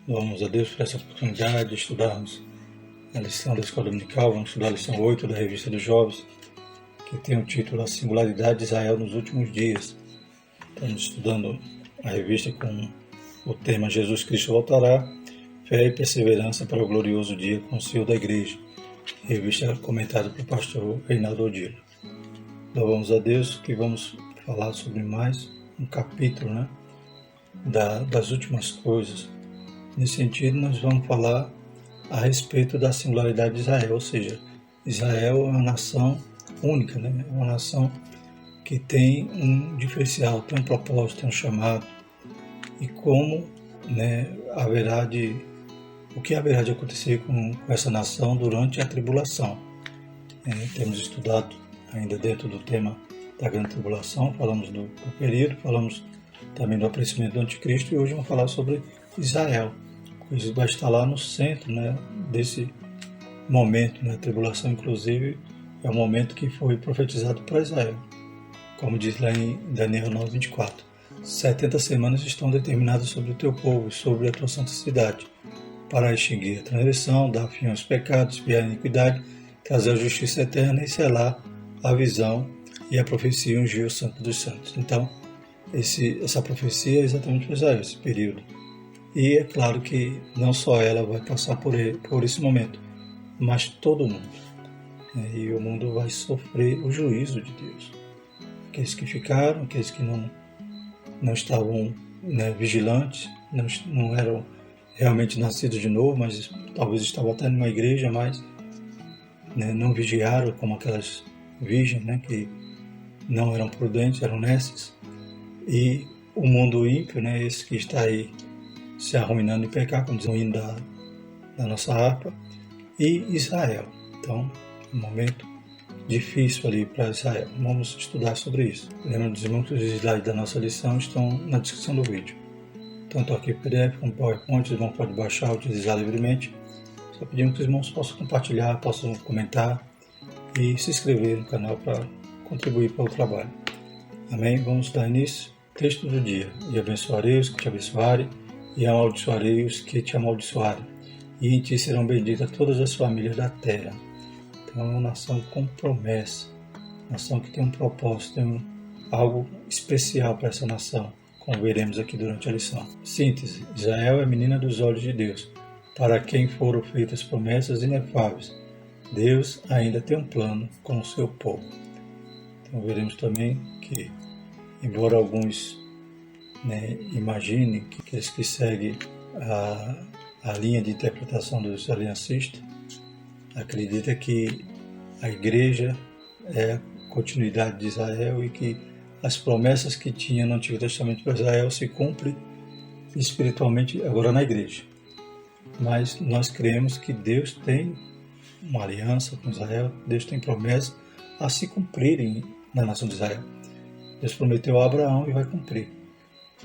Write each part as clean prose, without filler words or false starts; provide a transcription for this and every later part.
Louvamos a Deus por essa oportunidade de estudarmos a lição da Escola Dominical. Vamos estudar a lição 8 da Revista dos Jovens, que tem o título A Singularidade de Israel nos Últimos Dias. Estamos estudando a revista com o tema Jesus Cristo Voltará, Fé e Perseverança para o Glorioso Dia com o Senhor da Igreja. Revista comentada pelo pastor Reinaldo Odilo. Louvamos a Deus que vamos falar sobre mais um capítulo, das últimas coisas. Nesse sentido, nós vamos falar a respeito da singularidade de Israel, ou seja, Israel é uma nação única, É uma nação que tem um diferencial, tem um propósito, tem um chamado, e como o que haverá de acontecer com essa nação durante a tribulação. Temos estudado ainda dentro do tema da grande tribulação, falamos do período, falamos também do aparecimento do anticristo, e hoje vamos falar sobre Israel. Jesus vai estar lá no centro desse momento, a tribulação, inclusive, é o momento que foi profetizado para Israel. Como diz lá em Daniel 9:24, 70 semanas estão determinadas sobre o teu povo e sobre a tua santa cidade, para extinguir a transgressão, dar fim aos pecados, expiar a iniquidade, trazer a justiça eterna e selar a visão e a profecia e ungir o santo dos santos. Então, essa profecia é exatamente para Israel, esse período. E é claro que não só ela vai passar por esse momento, mas todo mundo. E o mundo vai sofrer o juízo de Deus. Aqueles que ficaram, aqueles que não estavam vigilantes, não eram realmente nascidos de novo, mas talvez estavam até numa igreja, mas não vigiaram como aquelas virgens, que não eram prudentes, eram nécias. E o mundo ímpio, esse que está aí se arruinando em pecar, como diz o hino da nossa harpa, e Israel. Então, um momento difícil ali para Israel. Vamos estudar sobre isso. Lembrando dos irmãos que os slides da nossa lição estão na descrição do vídeo. Tanto aqui o PDF como o PowerPoint, os irmãos podem baixar, utilizar livremente. Só pedimos que os irmãos possam compartilhar, possam comentar e se inscrever no canal para contribuir para o trabalho. Amém? Vamos dar início. Texto do dia. E abençoarei os que te abençoarem, e amaldiçoarei os que te amaldiçoarem, e em ti serão benditas todas as famílias da terra. Então é uma nação com promessa, nação que tem um propósito, tem algo especial para essa nação, como veremos aqui durante a lição. Síntese: Israel é a menina dos olhos de Deus, para quem foram feitas promessas inefáveis. Deus ainda tem um plano com o seu povo. Então veremos também que, embora alguns imaginem que aqueles que seguem a linha de interpretação dos aliancistas acreditam que a igreja é a continuidade de Israel e que as promessas que tinha no Antigo Testamento para Israel se cumprem espiritualmente agora na igreja. Mas nós cremos que Deus tem uma aliança com Israel, Deus tem promessas a se cumprirem na nação de Israel. Deus prometeu a Abraão e vai cumprir.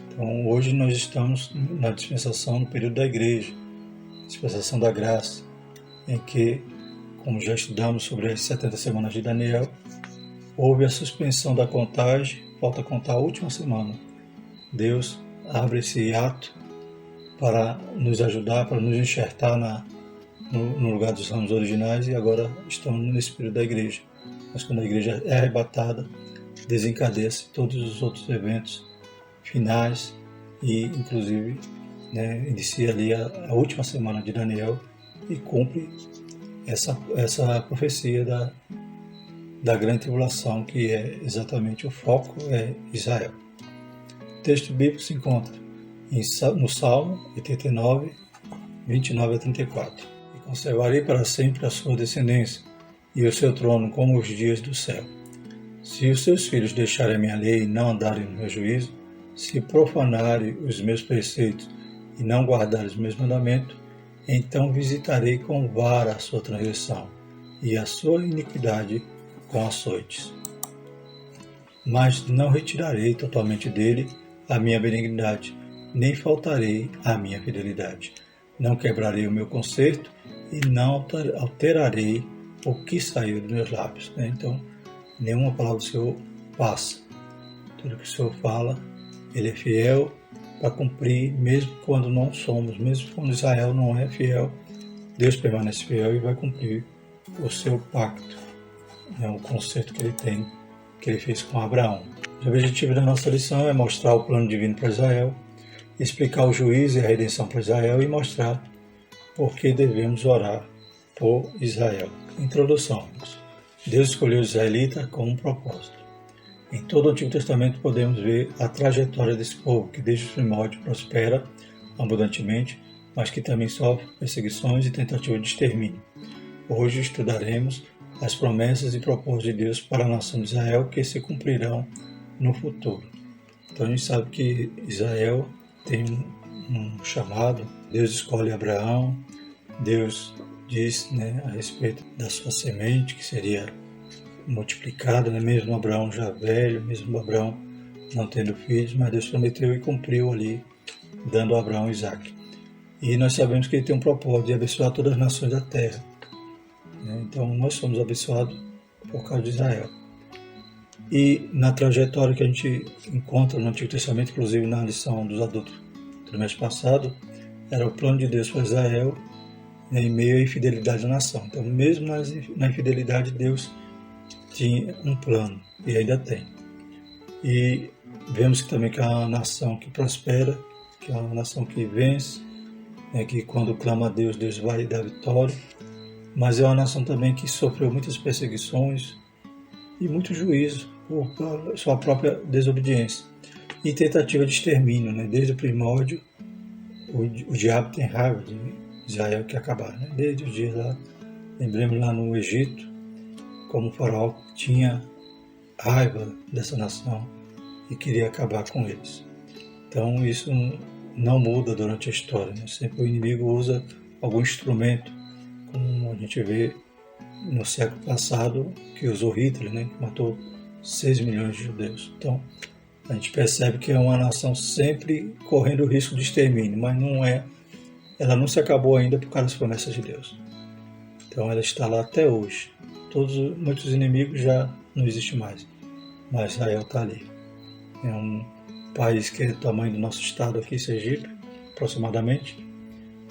Então, hoje nós estamos na dispensação, no período da igreja, dispensação da graça, em que, como já estudamos sobre as 70 semanas de Daniel, houve a suspensão da contagem, falta contar a última semana. Deus abre esse ato para nos ajudar, para nos enxertar no lugar dos ramos originais, e agora estamos nesse período da igreja. Mas quando a igreja é arrebatada, desencadeia-se todos os outros eventos finais e, inclusive, inicia ali a última semana de Daniel e cumpre essa profecia da grande tribulação, que é exatamente o foco, é Israel. O texto bíblico se encontra no Salmo 89, 29 a 34. E conservarei para sempre a sua descendência e o seu trono como os dias do céu. Se os seus filhos deixarem a minha lei e não andarem no meu juízo, se profanarem os meus preceitos e não guardarem os meus mandamentos, então visitarei com vara a sua transgressão e a sua iniquidade com açoites. Mas não retirarei totalmente dele a minha benignidade, nem faltarei à minha fidelidade. Não quebrarei o meu conserto e não alterarei o que saiu dos meus lábios. Então, nenhuma palavra do Senhor passa. Tudo que o Senhor fala, Ele é fiel para cumprir, mesmo quando não somos, mesmo quando Israel não é fiel, Deus permanece fiel e vai cumprir o seu pacto, o concerto que ele tem, que ele fez com Abraão. O objetivo da nossa lição é mostrar o plano divino para Israel, explicar o juízo e a redenção para Israel e mostrar por que devemos orar por Israel. Introdução. Deus escolheu os israelitas com um propósito. Em todo o Antigo Testamento podemos ver a trajetória desse povo, que desde o primórdio prospera abundantemente, mas que também sofre perseguições e tentativas de extermínio. Hoje estudaremos as promessas e propósitos de Deus para a nação de Israel que se cumprirão no futuro. Então a gente sabe que Israel tem um chamado, Deus escolhe Abraão, Deus diz a respeito da sua semente, que seria multiplicada, mesmo Abraão já velho, mesmo Abraão não tendo filhos, mas Deus prometeu e cumpriu ali, dando a Abraão Isaac. E nós sabemos que ele tem um propósito de abençoar todas as nações da terra. Então nós somos abençoados por causa de Israel. E na trajetória que a gente encontra no Antigo Testamento, inclusive na lição dos adultos do mês passado, era o plano de Deus para Israel em meio à infidelidade da nação. Então mesmo na infidelidade, Deus tinha um plano e ainda tem. E vemos que também que é uma nação que prospera, que é uma nação que vence, que quando clama a Deus, Deus vai dar vitória, mas é uma nação também que sofreu muitas perseguições e muito juízo por sua própria desobediência e tentativa de extermínio. Desde o primórdio, o diabo tem raiva de Israel que acabar. Desde os dias lá, lembremos lá no Egito, como o faraó tinha raiva dessa nação e queria acabar com eles. Então isso não muda durante a história. Sempre o inimigo usa algum instrumento, como a gente vê no século passado, que usou Hitler, que matou 6 milhões de judeus. Então a gente percebe que é uma nação sempre correndo o risco de extermínio, mas ela não se acabou ainda por causa das promessas de Deus. Então ela está lá até hoje. Muitos inimigos já não existem mais, mas Israel está ali. É um país que é do tamanho do nosso estado aqui, Sergipe, aproximadamente,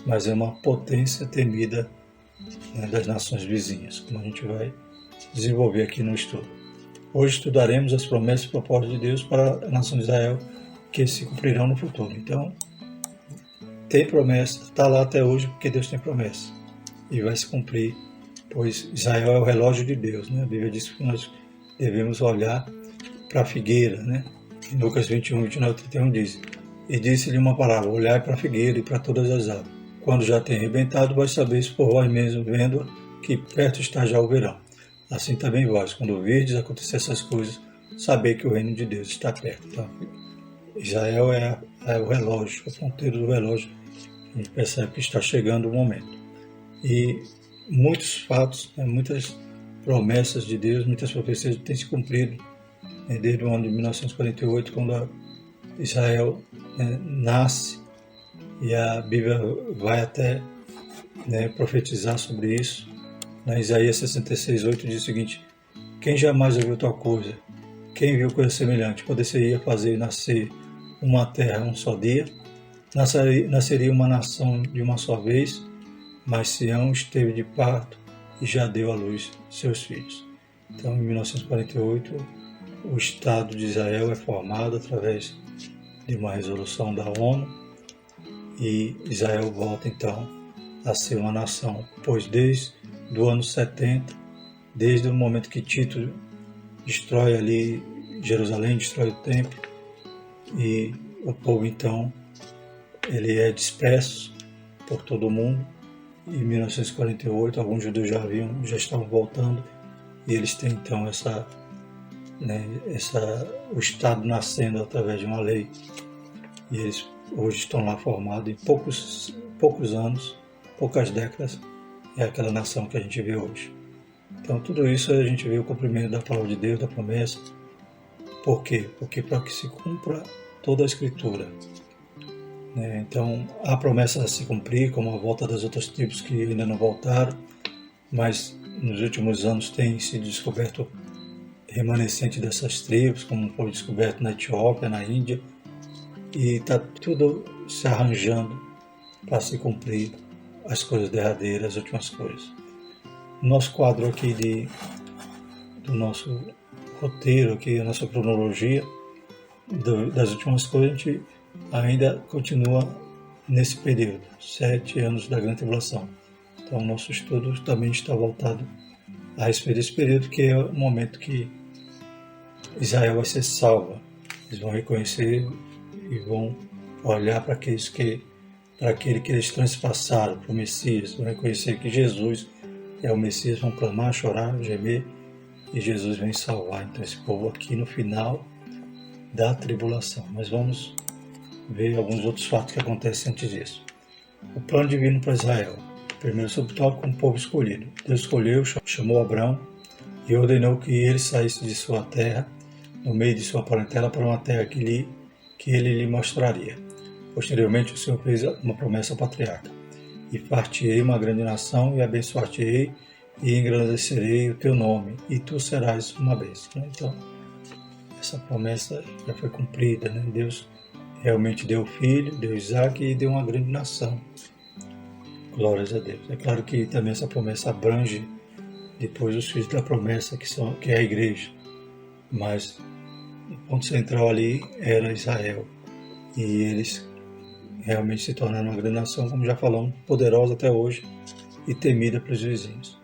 mas é uma potência temida das nações vizinhas, como a gente vai desenvolver aqui no estudo. Hoje estudaremos as promessas e propósitos de Deus para a nação de Israel que se cumprirão no futuro. Então, tem promessa, está lá até hoje porque Deus tem promessa e vai se cumprir, pois Israel é o relógio de Deus. A Bíblia diz que nós devemos olhar para a figueira. Em Lucas 21, 29, 31 diz: E disse-lhe uma palavra: olhai para a figueira e para todas as árvores. Quando já tem arrebentado, vós sabeis por vós mesmos, vendo que perto está já o verão. Assim também vós, quando virdes acontecer essas coisas, sabei que o reino de Deus está perto. Então, Israel é o relógio, a fronteira do relógio. A gente percebe que está chegando o momento. E muitos fatos, muitas promessas de Deus, muitas profecias têm se cumprido desde o ano de 1948, quando Israel nasce, e a Bíblia vai até profetizar sobre isso. Na Isaías 66:8 diz o seguinte: quem jamais ouviu tal coisa? Quem viu coisa semelhante? Poderia fazer nascer uma terra um só dia? Nasceria uma nação de uma só vez? Mas Sião esteve de parto e já deu à luz seus filhos. Então, em 1948, o Estado de Israel é formado através de uma resolução da ONU e Israel volta então a ser uma nação, pois desde o ano 70, desde o momento que Tito destrói ali Jerusalém, destrói o templo, e o povo então ele é disperso por todo o mundo. Em 1948, alguns judeus já estavam voltando, e eles têm então o Estado nascendo através de uma lei, e eles hoje estão lá formados em poucos anos, poucas décadas, é aquela nação que a gente vê hoje. Então tudo isso a gente vê o cumprimento da palavra de Deus, da promessa. Por quê? Porque para que se cumpra toda a Escritura. Então há promessa a se cumprir, como a volta das outras tribos que ainda não voltaram, mas nos últimos anos tem sido descoberto remanescente dessas tribos, como foi descoberto na Etiópia, na Índia, e está tudo se arranjando para se cumprir as coisas derradeiras, as últimas coisas. Nosso quadro aqui do nosso roteiro, aqui, a nossa cronologia das últimas coisas, a gente ainda continua nesse período, 7 anos da Grande Tribulação. Então, o nosso estudo também está voltado a respeito desse período, que é o momento que Israel vai ser salva. Eles vão reconhecer e vão olhar para aquele que eles transpassaram, para o Messias, vão reconhecer que Jesus é o Messias, vão clamar, chorar, gemer, e Jesus vem salvar então esse povo aqui no final da tribulação. Mas vamos ver alguns outros fatos que acontecem antes disso. O plano divino para Israel. Primeiro subtópico, um povo escolhido. Deus escolheu, chamou Abraão e ordenou que ele saísse de sua terra, no meio de sua parentela, para uma terra que ele lhe mostraria. Posteriormente, o Senhor fez uma promessa ao patriarca: e far-te-ei uma grande nação, e abençoar-te-ei, e engrandecerei o teu nome, e tu serás uma bênção. Então, essa promessa já foi cumprida, né? Deus realmente deu o filho, deu Isaac e deu uma grande nação. Glórias a Deus. É claro que também essa promessa abrange depois os filhos da promessa, que é a igreja. Mas o ponto central ali era Israel. E eles realmente se tornaram uma grande nação, como já falamos, poderosa até hoje e temida pelos vizinhos.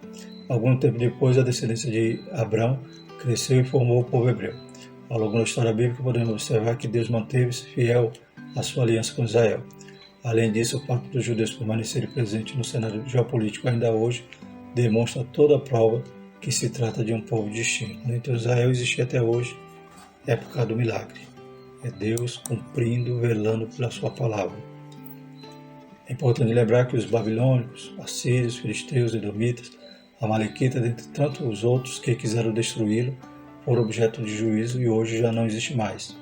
Algum tempo depois, a descendência de Abrão cresceu e formou o povo hebreu. Ao longo da história bíblica, podemos observar que Deus manteve-se fiel à sua aliança com Israel. Além disso, o fato dos judeus permanecerem presentes no cenário geopolítico ainda hoje demonstra toda a prova que se trata de um povo distinto. Então, Israel existe até hoje, época do milagre. É Deus cumprindo, velando pela sua palavra. É importante lembrar que os babilônicos, assírios, filisteus, edomitas, amalequitas, dentre tantos outros que quiseram destruí-lo, foram objeto de juízo e hoje já não existe mais.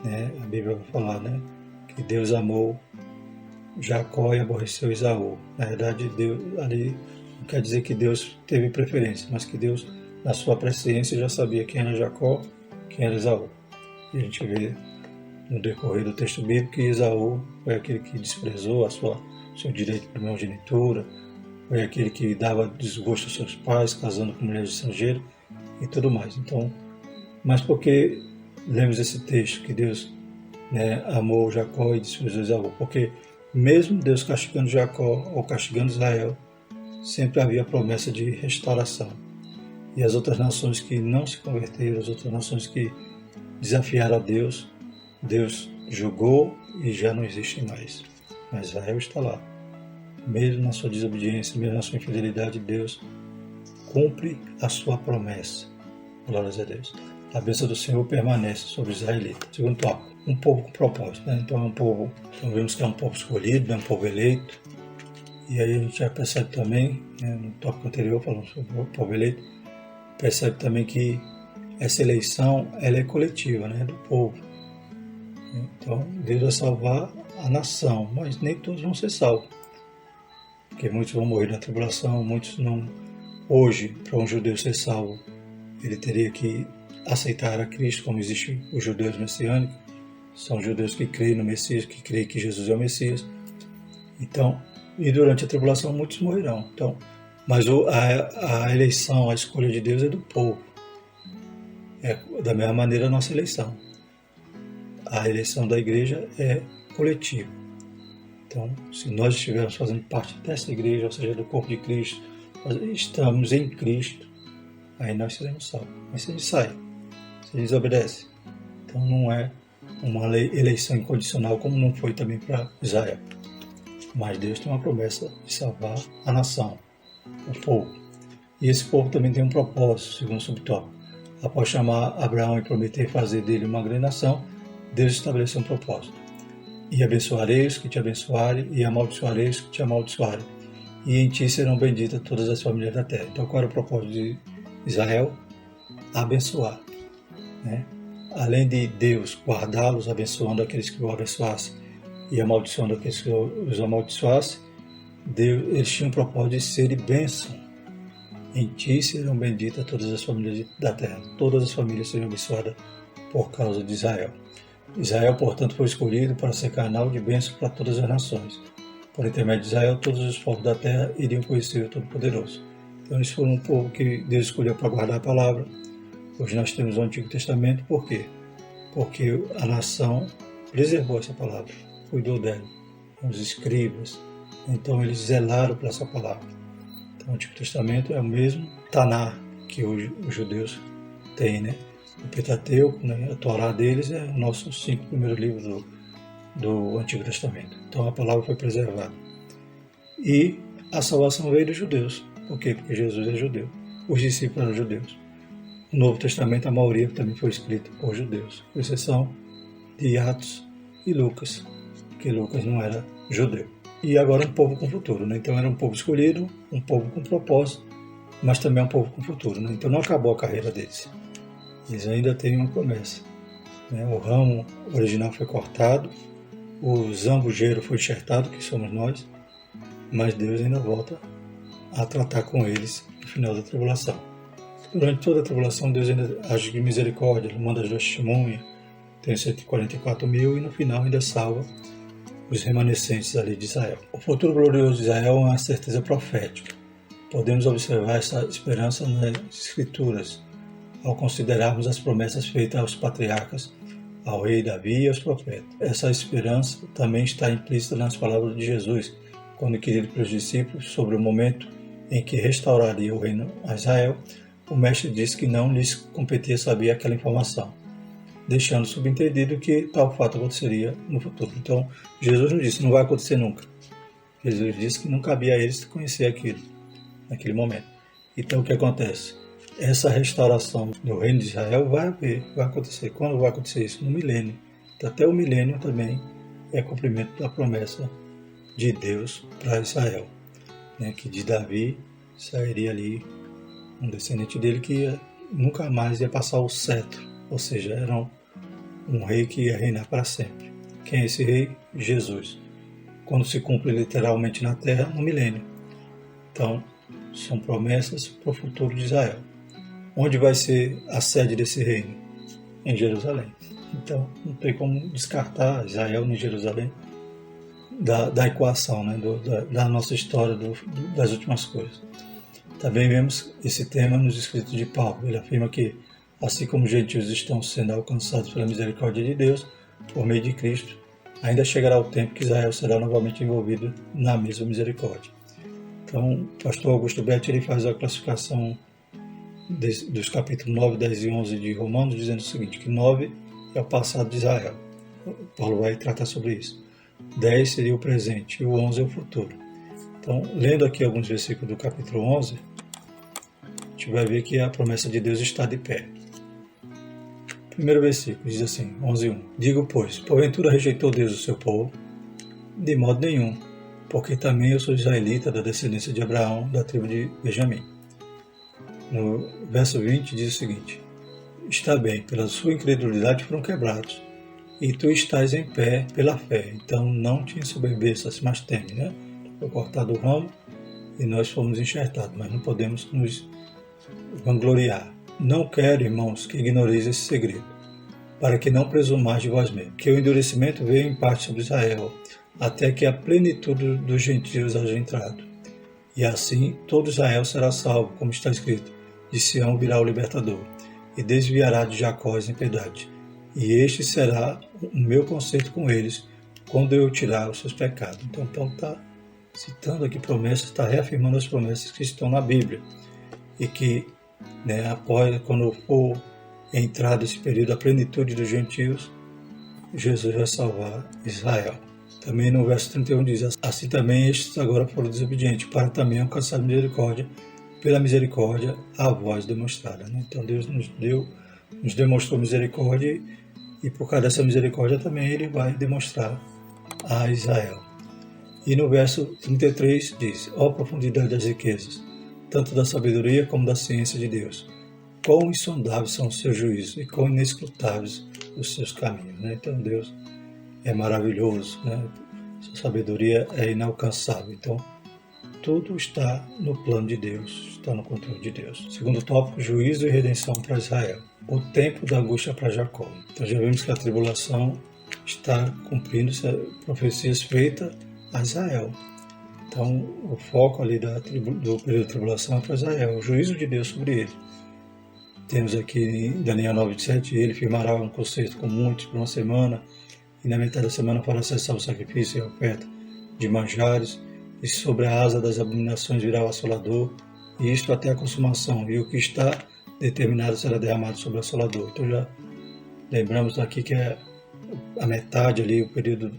A Bíblia vai falar, que Deus amou Jacó e aborreceu Esaú. Na verdade, Deus ali não quer dizer que Deus teve preferência, mas que Deus, na sua presciência, já sabia quem era Jacó, quem era Esaú. E a gente vê no decorrer do texto bíblico que Esaú foi aquele que desprezou seu direito de primogenitura, foi aquele que dava desgosto aos seus pais, casando com mulheres estrangeiras e tudo mais. Então, mas por que lemos esse texto que Deus amou Jacó e desprezou Esaú? Porque mesmo Deus castigando Jacó ou castigando Israel, sempre havia a promessa de restauração. E as outras nações que não se converteram, as outras nações que desafiaram a Deus, Deus julgou e já não existem mais. Mas Israel está lá. Mesmo na sua desobediência, mesmo na sua infidelidade, Deus cumpre a sua promessa. Glórias a Deus. A bênção do Senhor permanece sobre os israelitas. Segundo tópico, um povo com propósito. Então é um povo, vemos que é um povo escolhido, é um povo eleito. E aí a gente já percebe também, no tópico anterior falando sobre o povo eleito, percebe também que essa eleição ela é coletiva, do povo. Então Deus vai salvar a nação, mas nem todos vão ser salvos. Porque muitos vão morrer na tribulação, muitos não. Hoje, para um judeu ser salvo, ele teria que aceitar a Cristo, como existem os judeus messiânicos. São judeus que creem no Messias, que creem que Jesus é o Messias. Então, e durante a tribulação muitos morrerão. Então, mas a eleição, a escolha de Deus é do povo. É da mesma maneira a nossa eleição. A eleição da igreja é coletiva. Então, se nós estivermos fazendo parte dessa igreja, ou seja, do corpo de Cristo, nós estamos em Cristo, aí nós seremos salvos. Mas se a gente sai, se a gente desobedece, então não é uma eleição incondicional, como não foi também para Israel. Mas Deus tem uma promessa de salvar a nação, o povo. E esse povo também tem um propósito, segundo o subtópico. Após chamar Abraão e prometer fazer dele uma grande nação, Deus estabeleceu um propósito. E abençoarei os que te abençoarem, e amaldiçoarei os que te amaldiçoarem. E em ti serão benditas todas as famílias da terra. Então, qual era o propósito de Israel? Abençoar. Além de Deus guardá-los, abençoando aqueles que o abençoassem e amaldiçoando aqueles que os amaldiçoassem, eles tinham o propósito de serem bênção. Em ti serão benditas todas as famílias da terra. Todas as famílias serão abençoadas por causa de Israel. Israel, portanto, foi escolhido para ser canal de bênção para todas as nações. Por intermédio de Israel, todos os povos da terra iriam conhecer o Todo-Poderoso. Então, eles foram um povo que Deus escolheu para guardar a palavra. Hoje nós temos o Antigo Testamento, por quê? Porque a nação preservou essa palavra, cuidou dela. Os escribas, então eles zelaram por essa palavra. Então, o Antigo Testamento é o mesmo Taná que hoje os judeus têm, né? O Pentateuco, né? A Torá deles é os nossos 5 primeiros livros do Antigo Testamento. Então a palavra foi preservada. E a salvação veio dos judeus. Por quê? Porque Jesus é judeu. Os discípulos eram judeus. O Novo Testamento, a maioria também foi escrito por judeus, com exceção de Atos e Lucas, porque Lucas não era judeu. E agora um povo com futuro, né? Então era um povo escolhido, um povo com propósito, mas também um povo com futuro, né? Então não acabou a carreira deles. Eles ainda têm uma promessa, né? O ramo original foi cortado, o zambujeiro foi enxertado, que somos nós, mas Deus ainda volta a tratar com eles no final da tribulação. Durante toda a tribulação, Deus ainda age de misericórdia, Ele manda as duas testemunhas, tem 144 mil e no final ainda salva os remanescentes ali de Israel. O futuro glorioso de Israel é uma certeza profética. Podemos observar essa esperança nas Escrituras, ao considerarmos as promessas feitas aos patriarcas, ao rei Davi e aos profetas. Essa esperança também está implícita nas palavras de Jesus, quando inquirido pelos discípulos sobre o momento em que restauraria o reino a Israel, o mestre disse que não lhes competia saber aquela informação, deixando subentendido que tal fato aconteceria no futuro. Então, Jesus não disse, não vai acontecer nunca. Jesus disse que não cabia a eles conhecer aquilo, naquele momento. Então, o que acontece? Essa restauração do reino de Israel vai acontecer. Quando vai acontecer isso? No milênio. Então, até o milênio também é cumprimento da promessa de Deus para Israel, né? Que de Davi sairia ali um descendente dele que nunca mais ia passar o cetro, ou seja, era um rei que ia reinar para sempre. Quem é esse rei? Jesus. Quando se cumpre literalmente na terra, no milênio. Então, são promessas para o futuro de Israel. Onde vai ser a sede desse reino? Em Jerusalém. Então, não tem como descartar Israel em Jerusalém da equação, né? Da nossa história, das últimas coisas. Também vemos esse tema nos escritos de Paulo. Ele afirma que, assim como os gentios estão sendo alcançados pela misericórdia de Deus, por meio de Cristo, ainda chegará o tempo que Israel será novamente envolvido na mesma misericórdia. Então, o pastor Augusto Betti ele faz a classificação dos capítulos 9, 10 e 11 de Romanos, dizendo o seguinte, que 9 é o passado de Israel. Paulo vai tratar sobre isso. 10 seria o presente e o 11 é o futuro. Então, lendo aqui alguns versículos do capítulo 11, a gente vai ver que a promessa de Deus está de pé. Primeiro versículo diz assim, 11:1. Digo, pois, porventura rejeitou Deus o seu povo? De modo nenhum, porque também eu sou israelita da descendência de Abraão, da tribo de Benjamim. No verso 20 diz o seguinte, está bem, pela sua incredulidade foram quebrados, e tu estás em pé pela fé, então não te ensoberbeças, mas teme, né? Foi cortado o ramo e nós fomos enxertados, mas não podemos nos vangloriar. Não quero, irmãos, que ignoreis esse segredo, para que não presumais de vós mesmos, que o endurecimento veio em parte sobre Israel, até que a plenitude dos gentios haja entrado. E assim todo Israel será salvo, como está escrito, de Sião virá o libertador, e desviará de Jacó as impiedades. E este será o meu conserto com eles, quando eu tirar os seus pecados. Então Paulo está citando aqui promessas, está reafirmando as promessas que estão na Bíblia, e que, né, após, quando for entrado esse período da plenitude dos gentios, Jesus vai salvar Israel. Também no verso 31 diz, assim também estes agora foram desobedientes, para também alcançar misericórdia, pela misericórdia a vós demonstrada. Né? Então Deus nos demonstrou misericórdia, e por causa dessa misericórdia também Ele vai demonstrar a Israel. E no verso 33 diz, ó profundidade das riquezas, tanto da sabedoria como da ciência de Deus. Quão insondáveis são os seus juízos e quão inescrutáveis os seus caminhos. Né? Então Deus é maravilhoso, né? Sua sabedoria é inalcançável. Então tudo está no plano de Deus, está no controle de Deus. Segundo tópico, juízo e redenção para Israel. o tempo da angústia para Jacó. Então já vimos que a tribulação está cumprindo profecias feitas a Israel. Então o foco ali do período de tribulação é para Israel, o juízo de Deus sobre ele. Temos aqui em Daniel 9:7, ele firmará um concerto com muitos por uma semana, e na metade da semana fará cessar o sacrifício e a oferta de manjares, e sobre a asa das abominações virá o assolador, e isto até a consumação, e o que está determinado será derramado sobre o assolador. Então já lembramos aqui que é a metade ali, o período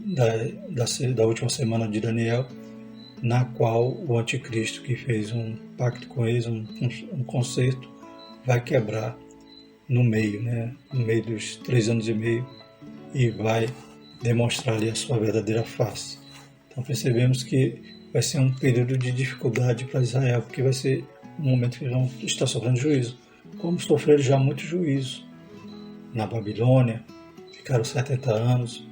da última semana de Daniel, na qual o anticristo, que fez um pacto com eles, um concerto, vai quebrar no meio, no meio dos 3 anos e meio, e vai demonstrar ali a sua verdadeira face. Então percebemos que vai ser um período de dificuldade para Israel, porque vai ser um momento que eles vão estar sofrendo juízo, como sofreram já muito juízo na Babilônia, ficaram 70 anos.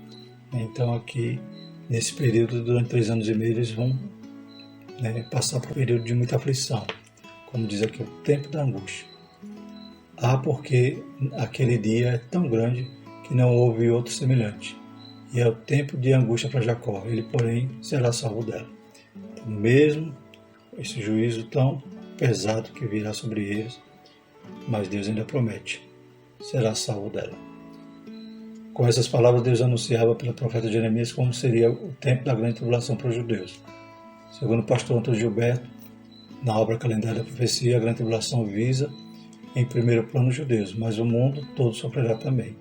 Então aqui, nesse período, durante 3 anos e meio, eles vão passar por um período de muita aflição, como diz aqui, o tempo da angústia. Porque aquele dia é tão grande que não houve outro semelhante, e é o tempo de angústia para Jacó, ele porém será salvo dela. Então, mesmo esse juízo tão pesado que virá sobre eles, mas Deus ainda promete, será salvo dela. Com essas palavras, Deus anunciava pelo profeta Jeremias como seria o tempo da grande tribulação para os judeus. Segundo o pastor Antônio Gilberto, na obra Calendário da Profecia, a grande tribulação visa em primeiro plano os judeus, mas o mundo todo sofrerá também.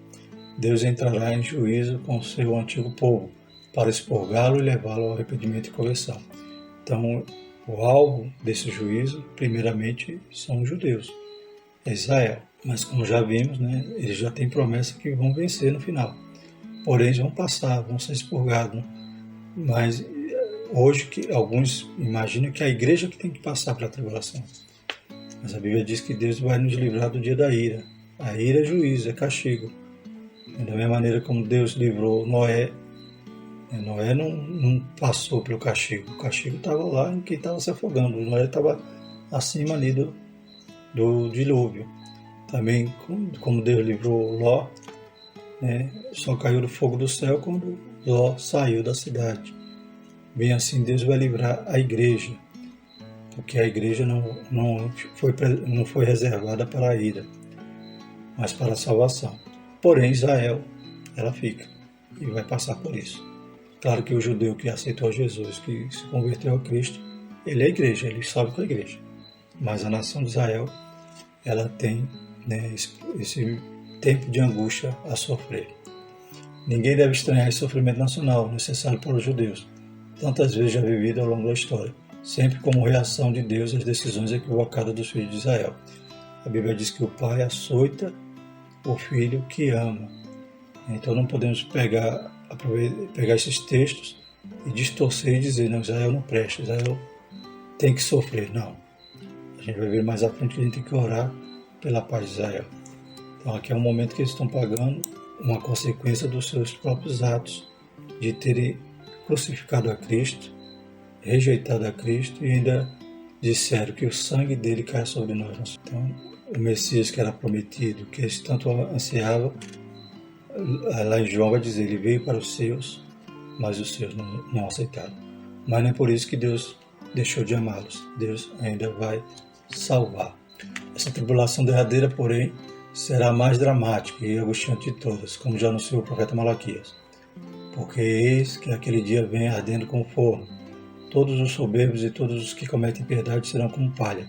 Deus entrará em juízo com o seu antigo povo, para expurgá-lo e levá-lo ao arrependimento e conversão. Então, o alvo desse juízo, primeiramente, são os judeus, é Israel. Mas como já vimos, eles já têm promessa que vão vencer no final. Porém, eles vão passar, vão ser expurgados. Mas hoje, que alguns imaginam que é a igreja que tem que passar pela tribulação. Mas a Bíblia diz que Deus vai nos livrar do dia da ira. A ira é juízo, é castigo. Da mesma maneira como Deus livrou Noé, Noé não passou pelo castigo. O castigo estava lá em quem estava se afogando. Noé estava acima ali do dilúvio. Também, como Deus livrou Ló, só caiu do fogo do céu quando Ló saiu da cidade. Bem assim, Deus vai livrar a igreja, porque a igreja não foi reservada para a ira, mas para a salvação. Porém, Israel, ela fica e vai passar por isso. Claro que o judeu que aceitou Jesus, que se converteu a Cristo, ele é a igreja, ele sobe com a igreja. Mas a nação de Israel, ela tem esse tempo de angústia a sofrer. Ninguém deve estranhar esse sofrimento nacional necessário para os judeus, tantas vezes já vivido ao longo da história, sempre como reação de Deus às decisões equivocadas dos filhos de Israel. A Bíblia diz que o pai açoita o filho que ama. Então não podemos pegar esses textos e distorcer e dizer, não, Israel não presta, Israel tem que sofrer. Não. A gente vai ver mais à frente que a gente tem que orar pela paz de Israel. Então aqui é um momento que eles estão pagando uma consequência dos seus próprios atos, de terem crucificado a Cristo, rejeitado a Cristo e ainda disseram que o sangue dele cai sobre nós. Então o Messias que era prometido, que eles tanto ansiavam, lá em João vai dizer, ele veio para os seus, mas os seus não aceitaram. Mas não é por isso que Deus deixou de amá-los. Deus ainda vai salvar. Essa tribulação derradeira, porém, será a mais dramática e angustiante de todas, como já anunciou o profeta Malaquias. Porque eis que aquele dia vem ardendo como forno. Todos os soberbos e todos os que cometem piedade serão como palha.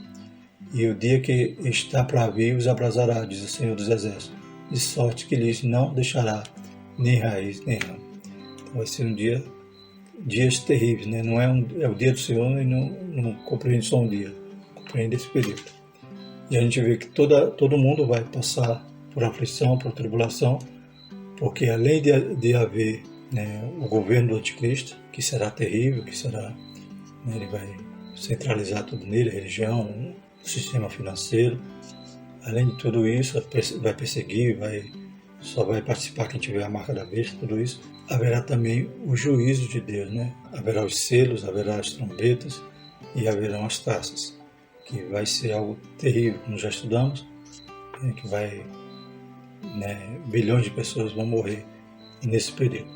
E o dia que está para vir os abrasará, diz o Senhor dos Exércitos, de sorte que lhes não deixará nem raiz nem ramo. Então vai ser dias terríveis, Não é o dia do Senhor e não compreende só um dia, compreende esse período. E a gente vê que todo mundo vai passar por aflição, por tribulação, porque além de haver o governo do anticristo, que será terrível, que será, ele vai centralizar tudo nele, a religião, o sistema financeiro. Além de tudo isso, vai perseguir, só vai participar quem tiver a marca da besta, tudo isso. Haverá também o juízo de Deus, Haverá os selos, haverá as trombetas e haverão as taças, que vai ser algo terrível, como já estudamos, que vai bilhões de pessoas vão morrer nesse período.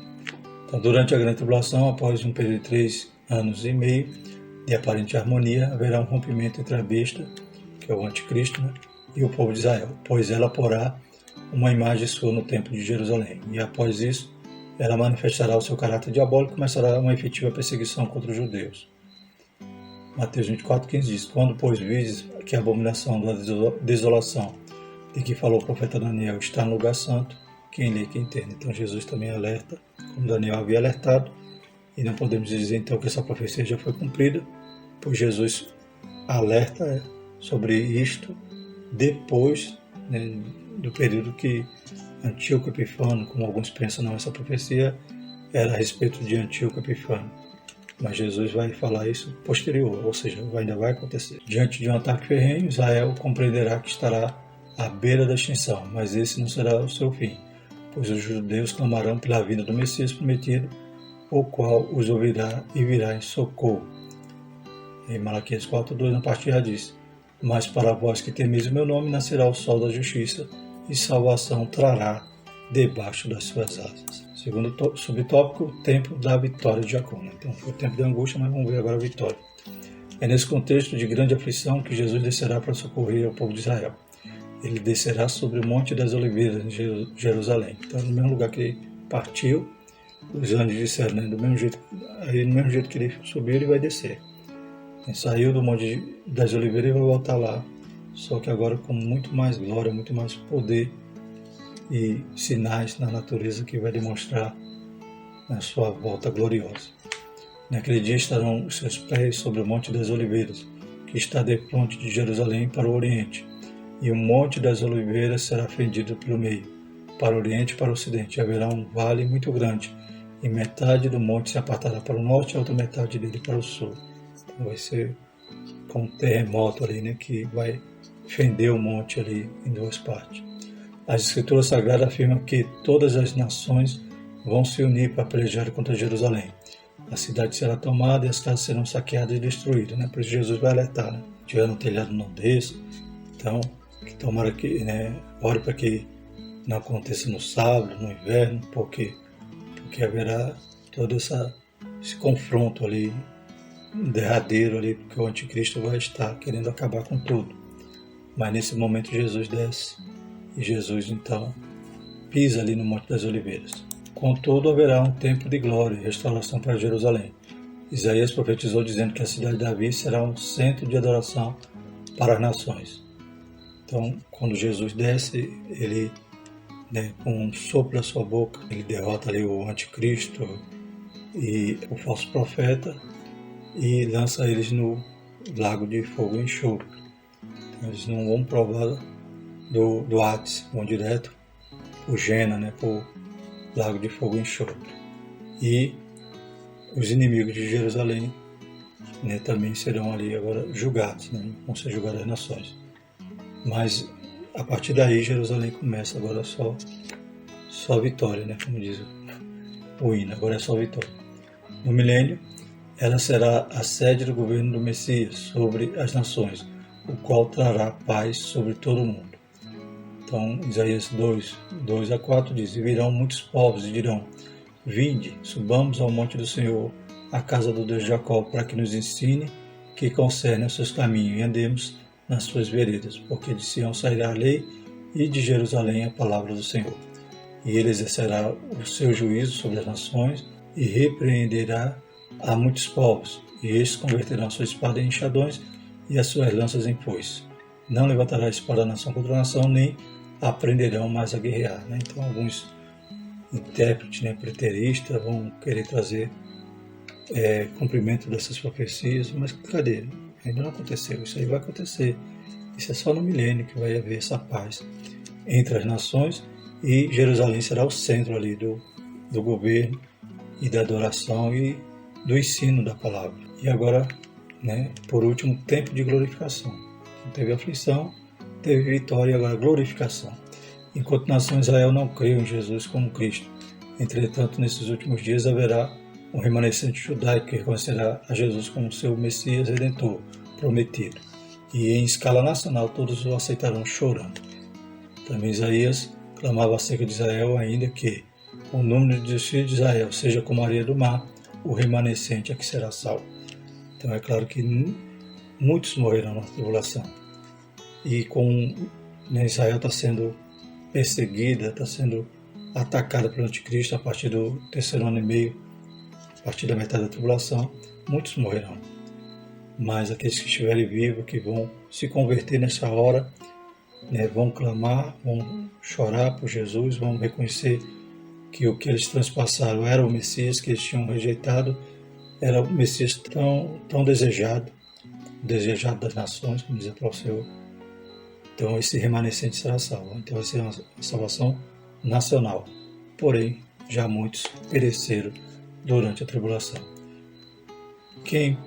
Então, durante a grande tribulação, após um período de 3 anos e meio de aparente harmonia, haverá um rompimento entre a besta, que é o anticristo, e o povo de Israel, pois ela porá uma imagem sua no templo de Jerusalém. E após isso, ela manifestará o seu caráter diabólico e começará uma efetiva perseguição contra os judeus. Mateus 24,15 diz: Quando, pois, vides que a abominação da desolação de que falou o profeta Daniel está no lugar santo, quem lê, quem entende. Então Jesus também alerta, como Daniel havia alertado, e não podemos dizer então que essa profecia já foi cumprida, pois Jesus alerta sobre isto depois do período que Antíoco Epifânio, como alguns pensam, não, essa profecia era a respeito de Antíoco Epifânio. Mas Jesus vai falar isso posterior, ou seja, ainda vai acontecer. Diante de um ataque ferrenho, Israel compreenderá que estará à beira da extinção, mas esse não será o seu fim, pois os judeus clamarão pela vinda do Messias prometido, o qual os ouvirá e virá em socorro. Em Malaquias 4,2, na parte A diz: Mas para vós que temeis o meu nome, nascerá o sol da justiça, e salvação trará debaixo das suas asas. Segundo subtópico, o tempo da vitória de Jacó. Então foi o tempo de angústia, mas vamos ver agora a vitória. É nesse contexto de grande aflição que Jesus descerá para socorrer ao povo de Israel. Ele descerá sobre o Monte das Oliveiras, em Jerusalém. Então, no mesmo lugar que ele partiu, os anjos disseram, do mesmo jeito que ele subiu, ele vai descer. Ele saiu do Monte das Oliveiras e vai voltar lá, só que agora com muito mais glória, muito mais poder e sinais na natureza que vai demonstrar a sua volta gloriosa. Naquele dia estarão os seus pés sobre o Monte das Oliveiras, que está de fronte de Jerusalém para o Oriente, e o Monte das Oliveiras será fendido pelo meio, para o Oriente e para o Ocidente. Haverá um vale muito grande, e metade do monte se apartará para o norte e a outra metade dele para o sul. Então vai ser com um terremoto ali, que vai fender o monte ali em duas partes. As Escrituras Sagradas afirmam que todas as nações vão se unir para pelejar contra Jerusalém. A cidade será tomada e as casas serão saqueadas e destruídas. Por isso Jesus vai alertar. Tiver no telhado não desça. Então, que tomara que, ore para que não aconteça no sábado, no inverno, porque haverá todo esse confronto ali, derradeiro ali, porque o anticristo vai estar querendo acabar com tudo. Mas nesse momento Jesus desce e Jesus então pisa ali no Monte das Oliveiras. Contudo, haverá um tempo de glória e restauração para Jerusalém. Isaías profetizou dizendo que a cidade de Davi será um centro de adoração para as nações. Então, quando Jesus desce, ele, com um sopro da sua boca, ele derrota ali o anticristo e o falso profeta e lança eles no lago de fogo e enxofre. Então, eles não vão provar do Hades, vão direto para o Gena, para o lago de fogo e enxofre. E os inimigos de Jerusalém também serão ali agora julgados, vão ser julgadas as nações. Mas a partir daí Jerusalém começa agora só vitória, como diz o hino, agora é só vitória. No milênio, ela será a sede do governo do Messias sobre as nações, o qual trará paz sobre todo o mundo. Então, Isaías 2:2-4 diz: E virão muitos povos e dirão: Vinde, subamos ao monte do Senhor, à casa do Deus de Jacó, para que nos ensine que concerne aos seus caminhos e andemos nas suas veredas, porque de Sião sairá a lei e de Jerusalém a palavra do Senhor. E ele exercerá o seu juízo sobre as nações e repreenderá a muitos povos, e estes converterão sua espada em enxadões e as suas lanças em foice. Não levantará a espada nação contra nação, nem aprenderão mais a guerrear. Então alguns intérpretes, preteristas, vão querer trazer cumprimento dessas profecias, mas cadê? Ainda não aconteceu. Isso aí vai acontecer. Isso é só no milênio que vai haver essa paz entre as nações, e Jerusalém será o centro ali do governo e da adoração e do ensino da palavra. E agora, por último, tempo de glorificação. Então, teve aflição, teve vitória e agora glorificação. Enquanto nação, Israel não creu em Jesus como Cristo. Entretanto, nesses últimos dias haverá um remanescente judaico que reconhecerá a Jesus como seu Messias Redentor prometido. E em escala nacional todos o aceitarão chorando. Também Isaías clamava acerca de Israel ainda que o número dos filhos de Israel seja como a areia do mar, o remanescente é que será salvo. Então é claro que muitos morrerão na tribulação. E Israel está sendo perseguida, está sendo atacada pelo anticristo a partir do terceiro ano e meio, a partir da metade da tribulação, muitos morrerão. Mas aqueles que estiverem vivos, que vão se converter nessa hora, vão clamar, vão chorar por Jesus, vão reconhecer que o que eles transpassaram era o Messias que eles tinham rejeitado, era o Messias tão desejado, desejado das nações, como diz o Senhor. Então esse remanescente será salvo. Então vai ser uma salvação nacional. Porém, já muitos pereceram durante a tribulação. Quem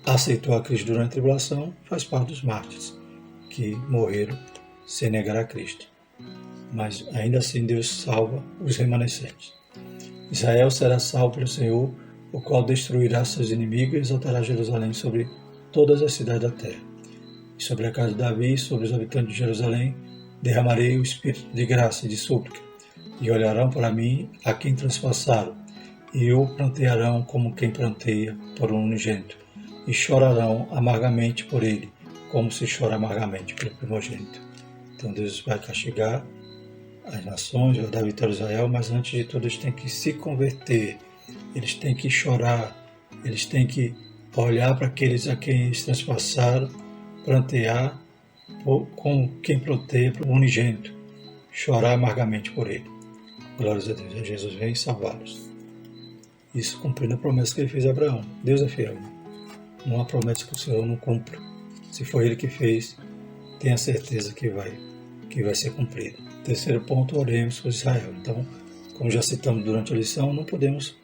aceitou a Cristo durante a tribulação faz parte dos mártires, que morreram sem negar a Cristo. Mas ainda assim Deus salva os remanescentes. Israel será salvo pelo Senhor, o qual destruirá seus inimigos e exaltará Jerusalém sobre todas as cidades da terra. E sobre a casa de Davi e sobre os habitantes de Jerusalém derramarei o espírito de graça e de súplica, e olharão para mim a quem transpassaram, e o plantearão como quem planteia por um unigênito, e chorarão amargamente por ele, como se chora amargamente pelo primogênito. Então Deus vai castigar as nações, vai dar vitória a Israel, mas antes de tudo eles têm que se converter, eles têm que chorar, eles têm que olhar para aqueles a quem eles transpassaram, plantear como quem planteia para o unigênito, chorar amargamente por ele. Glórias a Deus, Jesus vem salvá-los. Isso cumprindo a promessa que ele fez a Abraão. Deus é fiel. Não há promessa que o Senhor não cumpra. Se foi ele que fez, tenha certeza que vai ser cumprido. Terceiro ponto, oremos por Israel. Então, como já citamos durante a lição, não podemos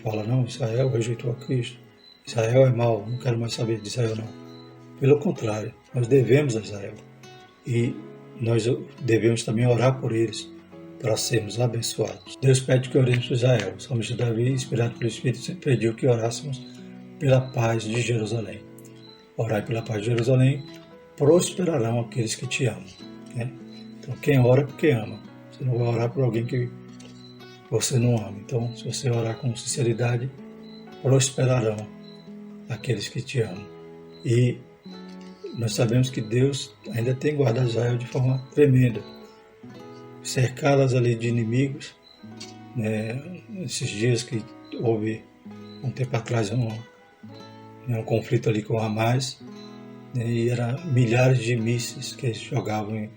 falar, não, Israel rejeitou a Cristo, Israel é mau, não quero mais saber de Israel não. Pelo contrário, nós devemos a Israel e nós devemos também orar por eles para sermos abençoados. Deus pede que oremos por Israel. O salmista Davi, inspirado pelo Espírito, pediu que orássemos pela paz de Jerusalém. Orai pela paz de Jerusalém, prosperarão aqueles que te amam. Então, quem ora é porque ama. Você não vai orar por alguém que você não ama. Então, se você orar com sinceridade, prosperarão aqueles que te amam. E nós sabemos que Deus ainda tem guardado Israel de forma tremenda, cercá-las ali de inimigos. Esses dias que houve um tempo atrás um conflito ali com Hamas, e eram milhares de mísseis que eles jogavam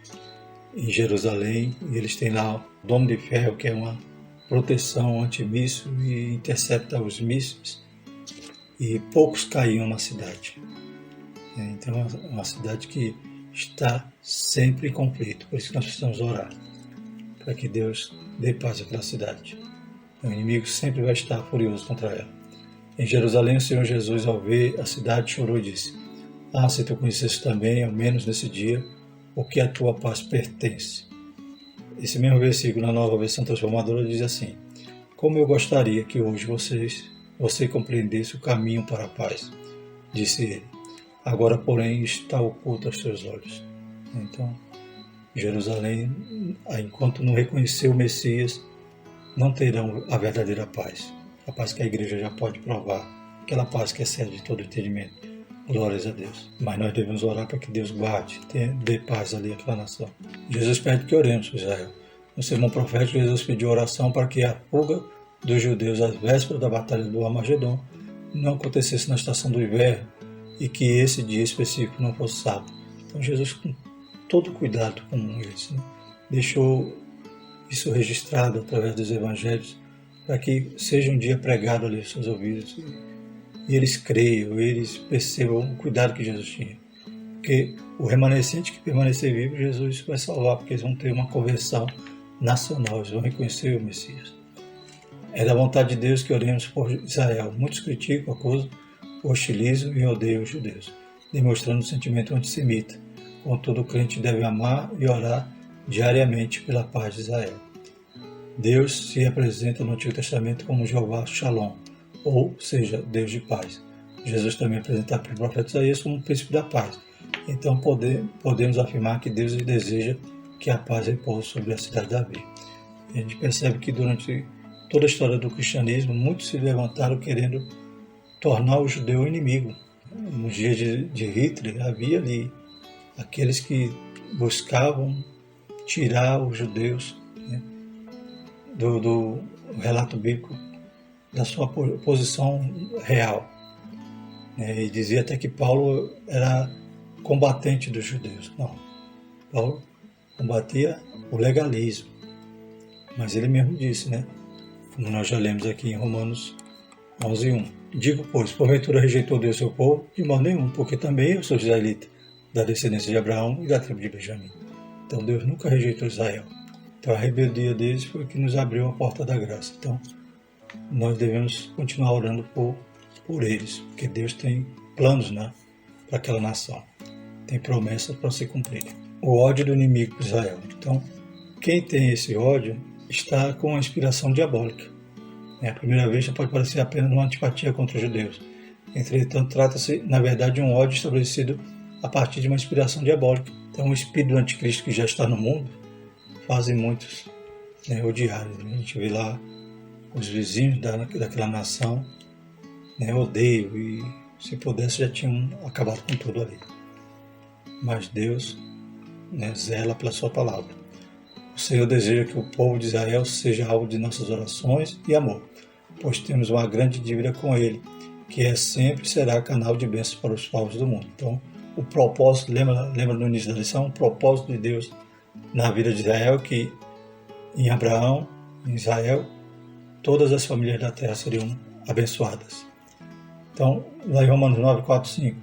em Jerusalém, e eles têm lá o Domo de Ferro, que é uma proteção antimíssil e intercepta os mísseis, e poucos caíam na cidade. Então é uma cidade que está sempre em conflito, por isso que nós precisamos orar, para que Deus dê paz àquela cidade. O inimigo sempre vai estar furioso contra ela. Em Jerusalém, o Senhor Jesus, ao ver a cidade, chorou e disse: se tu conhecesse também, ao menos nesse dia, o que a tua paz pertence. Esse mesmo versículo, na Nova Versão Transformadora, diz assim: como eu gostaria que hoje você compreendesse o caminho para a paz, disse ele. Agora, porém, está oculto aos seus olhos. Então, Jerusalém, enquanto não reconhecer o Messias, não terão a verdadeira paz. A paz que a igreja já pode provar, aquela paz que excede todo entendimento. Glórias a Deus. Mas nós devemos orar para que Deus guarde, dê paz ali àquela nação. Jesus pede que oremos por Israel. No sermão profético, Jesus pediu oração para que a fuga dos judeus às vésperas da batalha do Armagedon não acontecesse na estação do inverno, e que esse dia específico não fosse sábado. Então Jesus, com todo cuidado com eles, deixou isso registrado através dos evangelhos, para que seja um dia pregado ali aos seus ouvidos, e eles creiam, eles percebam o cuidado que Jesus tinha. Porque o remanescente que permanecer vivo, Jesus vai salvar, porque eles vão ter uma conversão nacional, eles vão reconhecer o Messias. É da vontade de Deus que oremos por Israel. Muitos criticam, acusam, hostilizam e odeiam os judeus, demonstrando um sentimento antissemita. Contudo, o crente deve amar e orar diariamente pela paz de Israel. Deus se apresenta no Antigo Testamento como Jeová Shalom, ou seja, Deus de paz. Jesus também é apresentado pelo profeta Isaías como o príncipe da paz. Então podemos afirmar que Deus deseja que a paz repouse sobre a cidade de Davi. E a gente percebe que durante toda a história do cristianismo, muitos se levantaram querendo tornar o judeu inimigo. Nos dias de Hitler, havia ali aqueles que buscavam tirar os judeus, né, do relato bíblico, da sua posição real. E dizia até que Paulo era combatente dos judeus. Não, Paulo combatia o legalismo. Mas ele mesmo disse, né, como nós já lemos aqui em Romanos 11:1. Digo, pois, porventura rejeitou Deus seu povo? De modo nenhum, porque também eu sou israelita, da descendência de Abraão e da tribo de Benjamim. Então Deus nunca rejeitou Israel. Então a rebeldia deles foi que nos abriu a porta da graça. Então nós devemos continuar orando por eles, porque Deus tem planos, né, para aquela nação. Tem promessas para se cumprir. O ódio do inimigo por Israel. Então, quem tem esse ódio está com uma inspiração diabólica. À primeira vista pode parecer apenas uma antipatia contra os judeus. Entretanto, trata-se, na verdade, de um ódio estabelecido a partir de uma inspiração diabólica. Então, o espírito do anticristo que já está no mundo fazem muitos, né, odiar. A gente vê lá os vizinhos daquela nação, né, odeiam, e se pudesse já tinham acabado com tudo ali. Mas Deus, né, zela pela sua palavra. O Senhor deseja que o povo de Israel seja alvo de nossas orações e amor, pois temos uma grande dívida com Ele, que sempre será canal de bênçãos para os povos do mundo. Então, o propósito, lembra no início da lição, o propósito de Deus na vida de Israel, que em Abraão, em Israel, todas as famílias da terra seriam abençoadas. Então, lá em Romanos 9:4-5,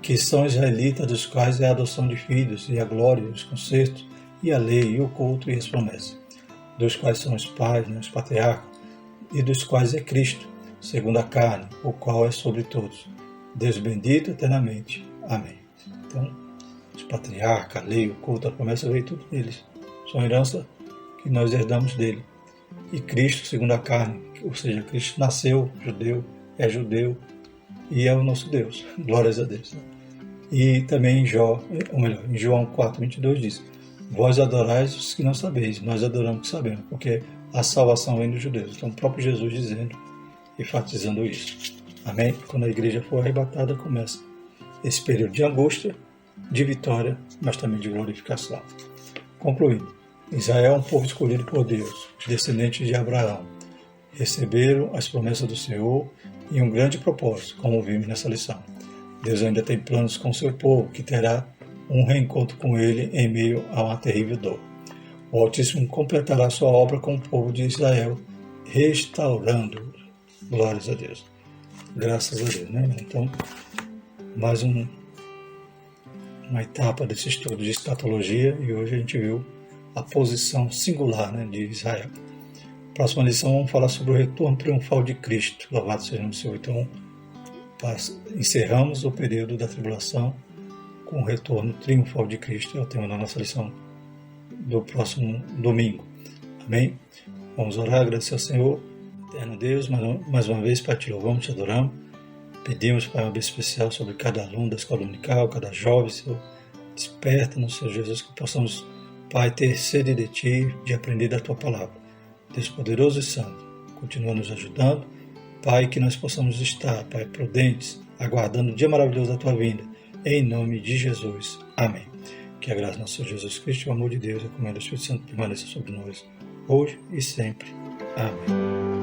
que são israelitas, dos quais é a adoção de filhos, e a glória, os concertos, e a lei, e o culto, e as promessas, dos quais são os pais, né, os patriarcas, e dos quais é Cristo, segundo a carne, o qual é sobre todos. Deus bendito eternamente. Amém. Então, os patriarcas, a lei, o culto, a promessa, veio tudo deles. São herança que nós herdamos dele. E Cristo, segundo a carne, ou seja, Cristo nasceu judeu, e é o nosso Deus. Glórias a Deus. E também em João 4:22 diz: vós adorais os que não sabeis, nós adoramos os que sabemos, porque a salvação vem dos judeus. Então, o próprio Jesus dizendo, enfatizando isso. Amém? Quando a igreja for arrebatada, começa esse período de angústia, de vitória, mas também de glorificação. Concluindo, Israel é um povo escolhido por Deus, os descendentes de Abraão. Receberam as promessas do Senhor e um grande propósito, como vimos nessa lição. Deus ainda tem planos com o seu povo, que terá um reencontro com ele em meio a uma terrível dor. O Altíssimo completará sua obra com o povo de Israel, restaurando. Glórias a Deus. Graças a Deus, né? Então, mais uma etapa desse estudo de escatologia, e hoje a gente viu a posição singular, né, de Israel. Próxima lição vamos falar sobre o retorno triunfal de Cristo. Louvado seja o Senhor. Então, encerramos o período da tribulação com o retorno triunfal de Cristo. É o tema da nossa lição do próximo domingo. Amém? Vamos orar, agradecer ao Senhor, eterno Deus, mais uma vez, Pai, te louvamos, te adoramos. Pedimos, Pai, uma bênção especial sobre cada aluno da escola dominical, cada jovem, Senhor. Desperta-nos, Senhor Jesus, que possamos, Pai, ter sede de Ti, de aprender da Tua palavra. Deus poderoso e santo, continua nos ajudando. Pai, que nós possamos estar, Pai, prudentes, aguardando o dia maravilhoso da Tua vinda. Em nome de Jesus. Amém. Que a graça do nosso Senhor Jesus Cristo, o amor de Deus e a comunhão do Espírito Santo permaneça sobre nós, hoje e sempre. Amém.